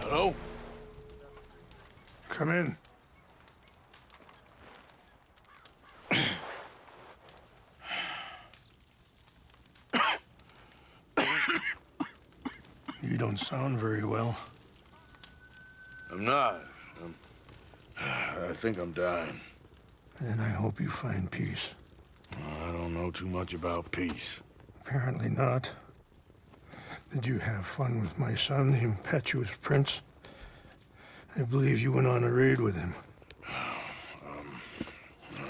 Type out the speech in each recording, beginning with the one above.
Hello? Come in. You don't sound very well. I'm not. I think I'm dying. Then I hope you find peace. I don't know too much about peace. Apparently not. Did you have fun with my son, the impetuous prince? I believe you went on a raid with him.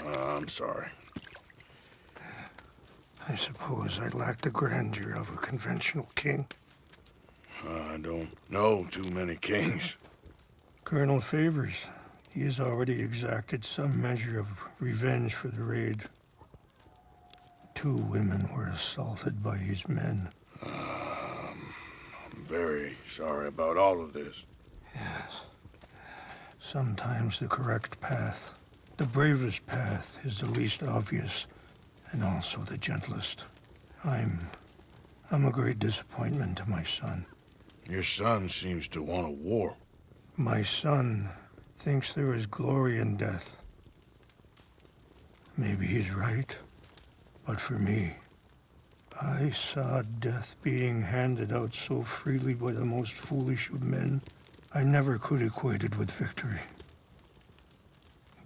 I'm sorry. I suppose I lack the grandeur of a conventional king. I don't know too many kings. Colonel Favors, he has already exacted some measure of revenge for the raid. 2 women were assaulted by his men. I'm very sorry about all of this. Yes. Sometimes the correct path, the bravest path, is the least obvious, and also the gentlest. I'm a great disappointment to my son. Your son seems to want a war. My son thinks there is glory in death. Maybe he's right, but for me, I saw death being handed out so freely by the most foolish of men, I never could equate it with victory.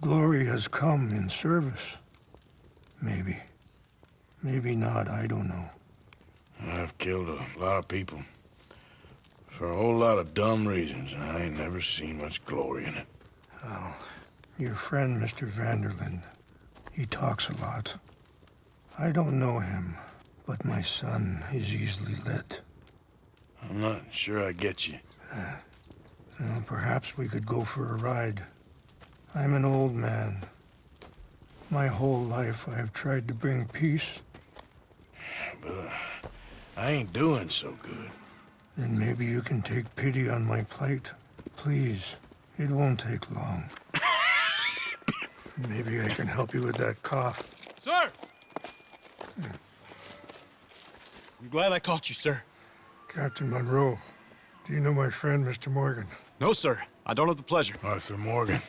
Glory has come in service. Maybe. Maybe not, I don't know. I've killed a lot of people. For a whole lot of dumb reasons, and I ain't never seen much glory in it. Oh, your friend, Mr. Vanderlyn, he talks a lot. I don't know him, but my son is easily led. I'm not sure I get you. Well, perhaps we could go for a ride. I'm an old man. My whole life I have tried to bring peace. But I ain't doing so good. Then maybe you can take pity on my plight. Please, it won't take long. Maybe I can help you with that cough. Sir! I'm glad I caught you, sir. Captain Monroe, do you know my friend, Mr. Morgan? No, sir. I don't have the pleasure. Arthur Morgan.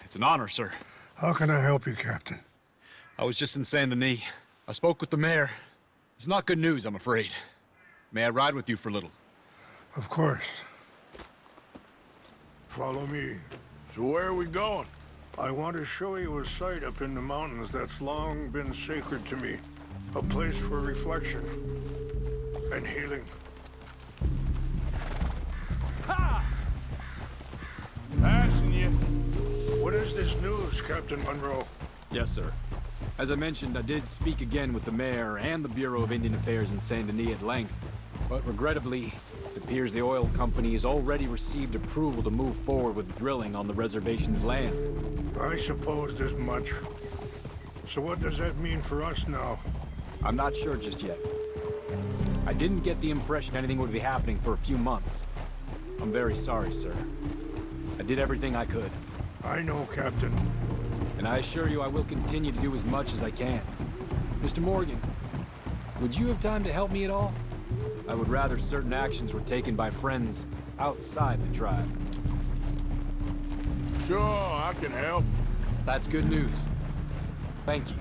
It's an honor, sir. How can I help you, Captain? I was just in Saint Denis. I spoke with the mayor. It's not good news, I'm afraid. May I ride with you for a little? Of course. Follow me. So where are we going? I want to show you a site up in the mountains that's long been sacred to me. A place for reflection and healing. Ha! Passing you. What is this news, Captain Monroe? Yes, sir. As I mentioned, I did speak again with the mayor and the Bureau of Indian Affairs in Saint Denis at length. But regrettably, it appears the oil company has already received approval to move forward with drilling on the reservation's land. I supposed as much. So what does that mean for us now? I'm not sure just yet. I didn't get the impression anything would be happening for a few months. I'm very sorry, sir. I did everything I could. I know, Captain. And I assure you I will continue to do as much as I can. Mr. Morgan, would you have time to help me at all? I would rather certain actions were taken by friends outside the tribe. Sure, I can help. That's good news. Thank you.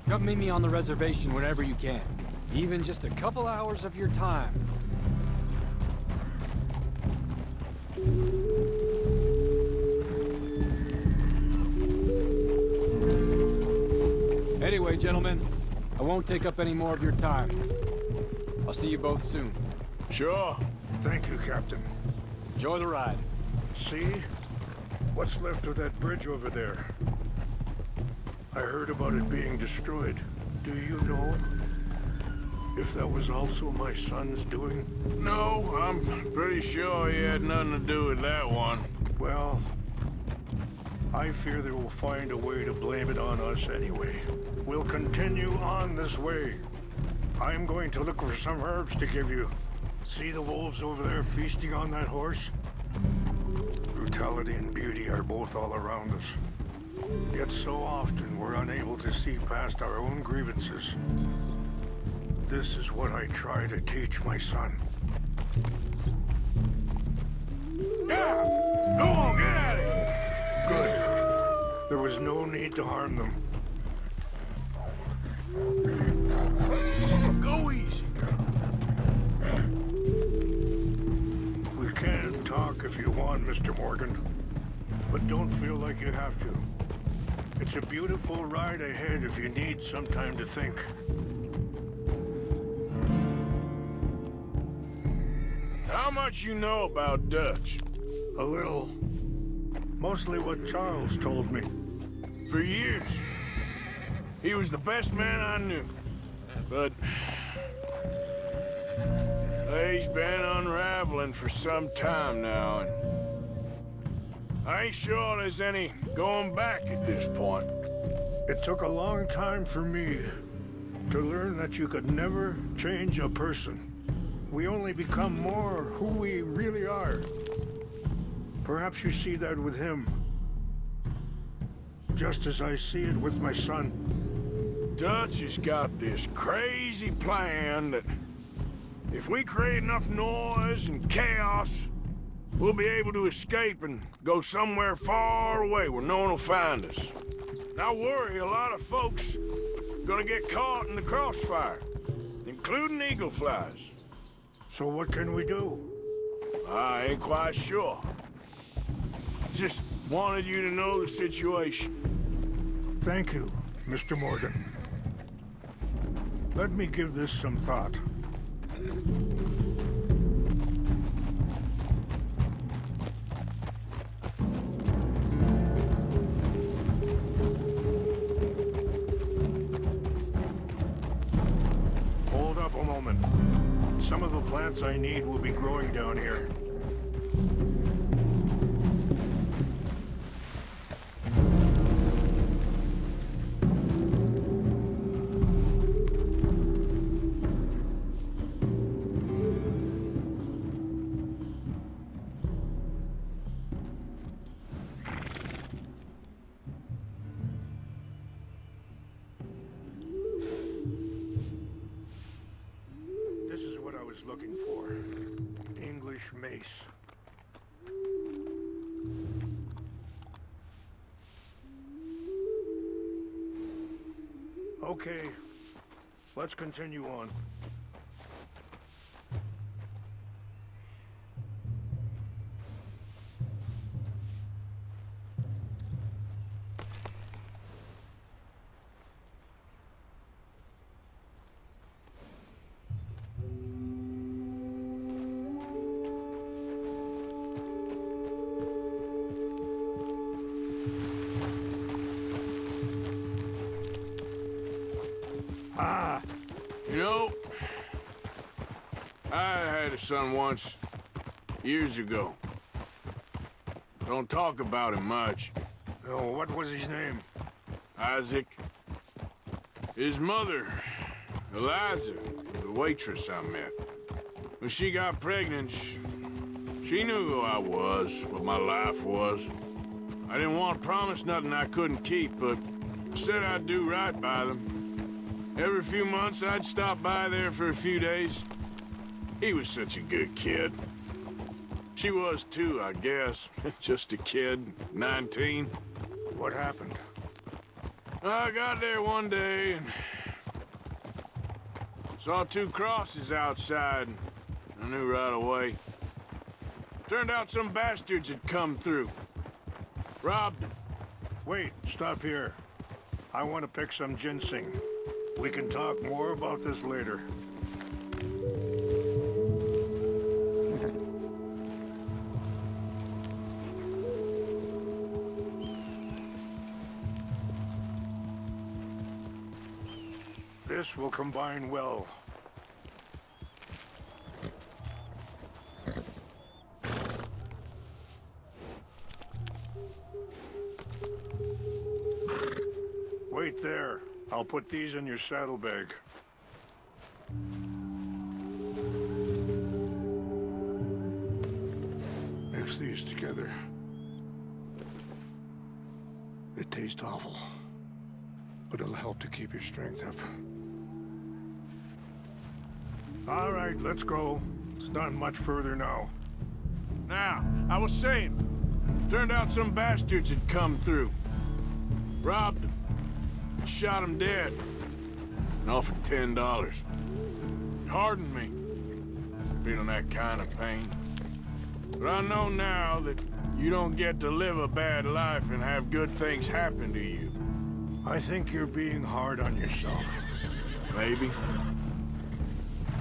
Come meet me on the reservation whenever you can. Even just a couple hours of your time. Anyway, gentlemen, I won't take up any more of your time. I'll see you both soon. Sure. Thank you, Captain. Enjoy the ride. See? What's left of that bridge over there? I heard about it being destroyed. Do you know if that was also my son's doing? No, I'm pretty sure he had nothing to do with that one. Well, I fear they will find a way to blame it on us anyway. We'll continue on this way. I'm going to look for some herbs to give you. See the wolves over there feasting on that horse? Brutality and beauty are both all around us. Yet so often we're unable to see past our own grievances. This is what I try to teach my son. is no need to harm them. Go easy, girl. We can talk if you want, Mr. Morgan. But don't feel like you have to. It's a beautiful ride ahead if you need some time to think. How much you know about Dutch? A little. Mostly what Charles told me. For years. He was the best man I knew. But he's been unraveling for some time now, and I ain't sure there's any going back at this point. It took a long time for me to learn that you could never change a person. We only become more who we really are. Perhaps you see that with him. Just as I see it with my son. Dutch has got this crazy plan that if we create enough noise and chaos, we'll be able to escape and go somewhere far away where no one will find us. And I worry a lot of folks are gonna get caught in the crossfire, including eagle flies. So what can we do? I ain't quite sure. Just wanted you to know the situation. Thank you, Mr. Morgan. Let me give this some thought. Hold up a moment. Some of the plants I need will be growing down here. Looking for English mace. Okay, let's continue on. You know, I had a son once, years ago. Don't talk about him much. Oh, what was his name? Isaac. His mother, Eliza, was a waitress I met. When she got pregnant, she knew who I was, what my life was. I didn't want to promise nothing I couldn't keep, but I said I'd do right by them. Every few months, I'd stop by there for a few days. He was such a good kid. She was too, I guess. Just a kid, 19. What happened? I got there one day and saw two crosses outside. I knew right away. Turned out some bastards had come through. Robbed them. Wait, stop here. I want to pick some ginseng. We can talk more about this later. This will combine well. Wait there. I'll put these in your saddlebag. Mix these together. It tastes awful, but it'll help to keep your strength up. All right, let's go. It's not much further now. Now, I was saying, turned out some bastards had come through. Robbed him. Shot him dead. And offered $10. Pardon me. Feeling that kind of pain. But I know now that you don't get to live a bad life and have good things happen to you. I think you're being hard on yourself. Maybe.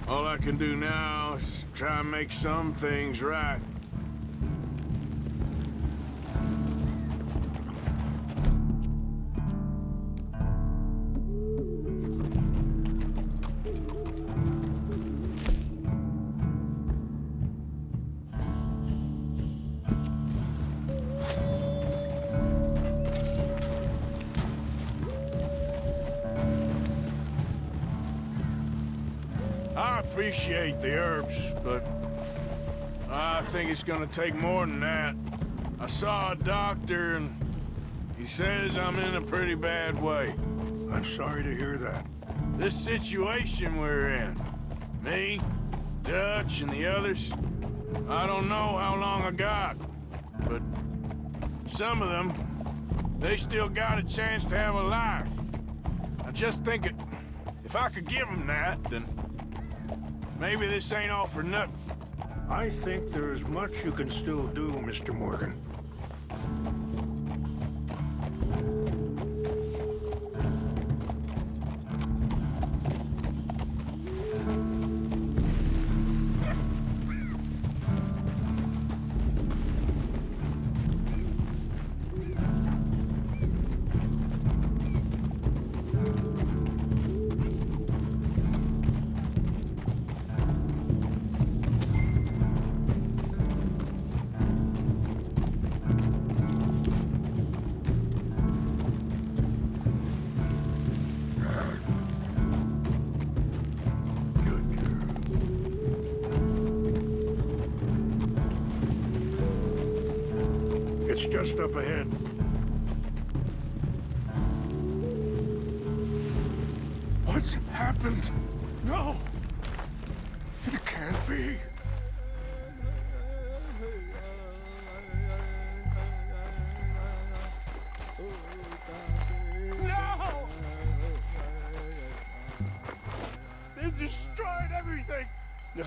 All I can do now is try and make some things right. I appreciate the herbs, but I think it's gonna take more than that. I saw a doctor and he says I'm in a pretty bad way. I'm sorry to hear that. This situation we're in, me, Dutch, and the others, I don't know how long I got, but some of them, they still got a chance to have a life. I just think if I could give them that, then maybe this ain't all for nothing. I think there is much you can still do, Mr. Morgan. It's just up ahead. What's happened? No! It can't be. No! They destroyed everything!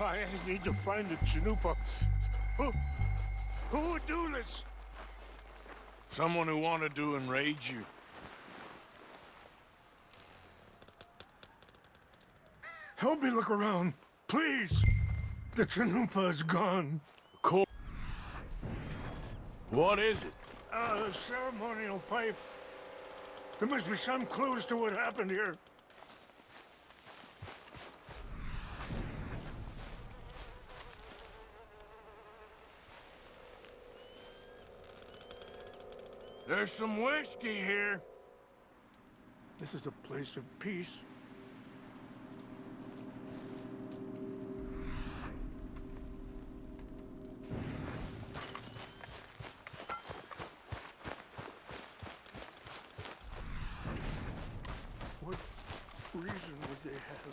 I need to find the Chanupa. Who would do this? Someone who wanted to enrage you. Help me look around, please. The Chanupa is gone. What is it? A ceremonial pipe. There must be some clues to what happened here. There's some whiskey here. This is a place of peace. What reason would they have?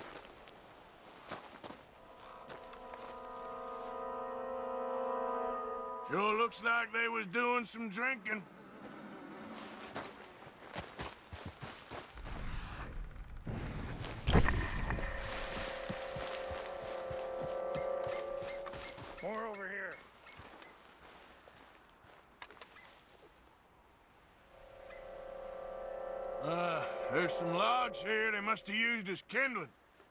Sure looks like they was doing some drinking. More over here. There's some logs here they must have used as kindling.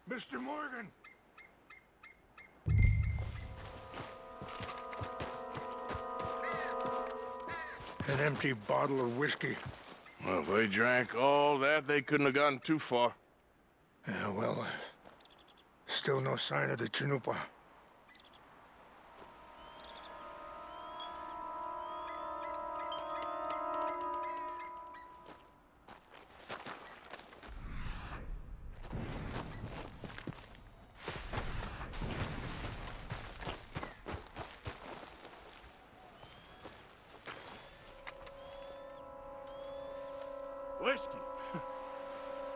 Mr. Morgan! An empty bottle of whiskey. Well, if they drank all that, they couldn't have gotten too far. Yeah, well, still no sign of the Chanupa. Whiskey.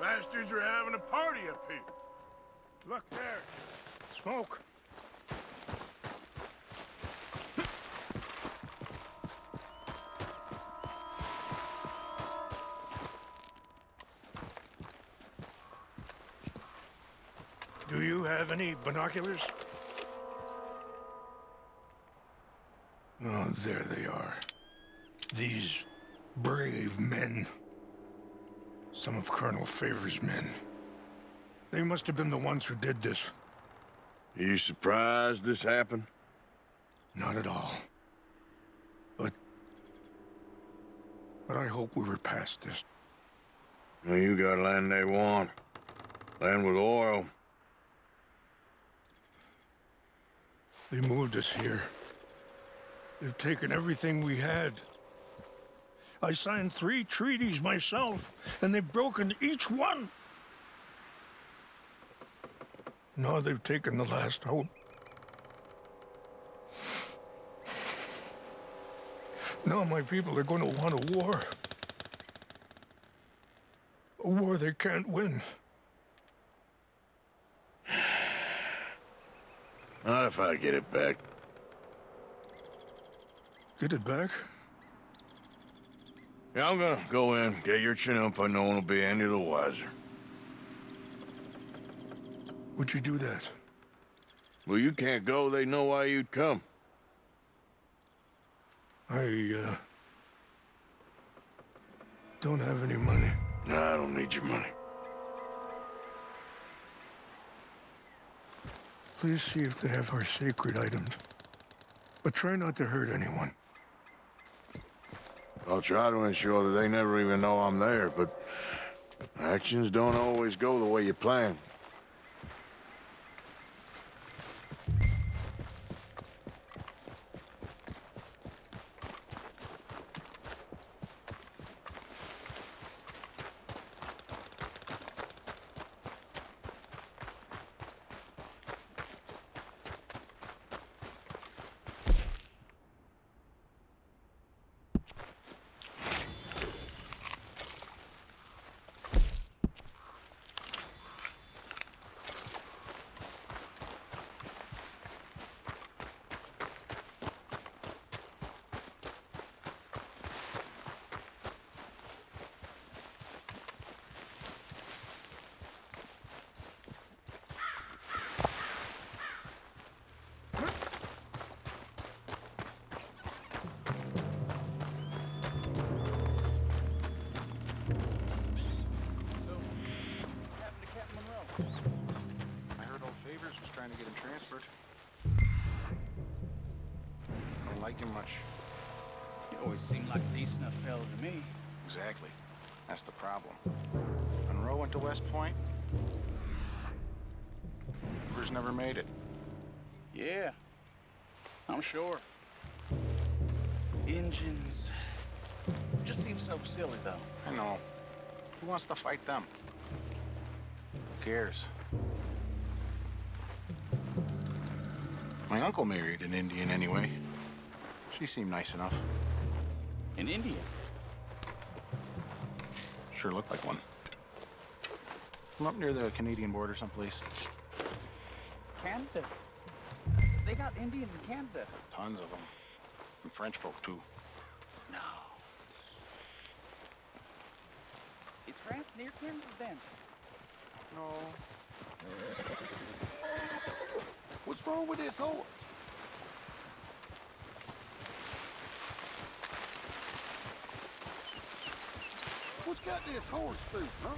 Bastards are having a party up here. Look there. Smoke. Do you have any binoculars? Oh, there they are. These brave men. Some of Colonel Favor's men. They must have been the ones who did this. You surprised this happened? Not at all. But I hope we were past this. Well, you got land they want. Land with oil. They moved us here. They've taken everything we had. I signed 3 treaties myself, and they've broken each one. Now they've taken the last hope. Now my people are going to want a war. A war they can't win. Not if I get it back. Get it back? Yeah, I'm gonna go in, get your Chinook, but no one will be any the wiser. Would you do that? Well, you can't go, they know why you'd come. I don't have any money. Nah, I don't need your money. Please see if they have our sacred items. But try not to hurt anyone. I'll try to ensure that they never even know I'm there, but actions don't always go the way you plan. Trying to get him transferred. Don't like him much. You always seemed like a decent enough fellow to me. Exactly. That's the problem. Monroe went to West Point. Hoover's never made it. Yeah, I'm sure. Engines. Just seems so silly, though. I know. Who wants to fight them? Who cares? My uncle married an Indian anyway. She seemed nice enough. In India? Sure looked like one. From up near the Canadian border someplace. Canada? They got Indians in Canada. Tons of them. And French folk, too. No. Is France near Canada then? No. What's wrong with this horse? What's got this horse food, huh?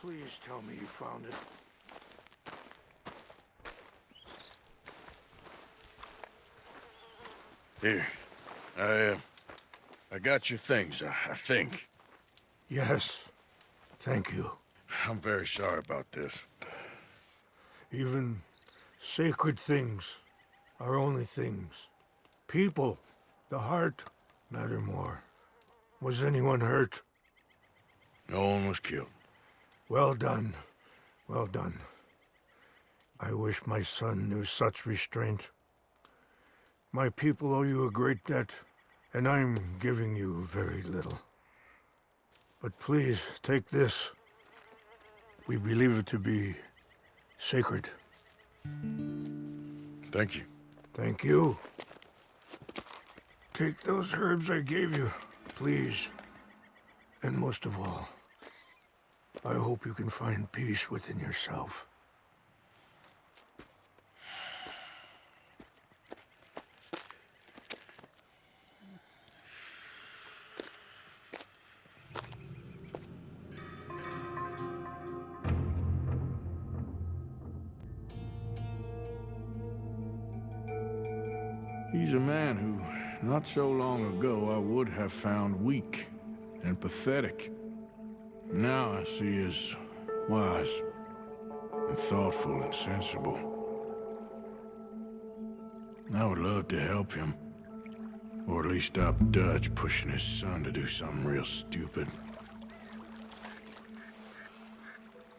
Please tell me you found it. Here. I got your things, I think. Yes. Thank you. I'm very sorry about this. Even sacred things are only things. People, the heart, matter more. Was anyone hurt? No one was killed. Well done. Well done. I wish my son knew such restraint. My people owe you a great debt, and I'm giving you very little. But please, take this. We believe it to be sacred. Thank you. Thank you. Take those herbs I gave you, please. And most of all, I hope you can find peace within yourself. He's a man who, not so long ago, I would have found weak and pathetic. Now I see as wise and thoughtful and sensible. I would love to help him, or at least stop Dutch pushing his son to do something real stupid.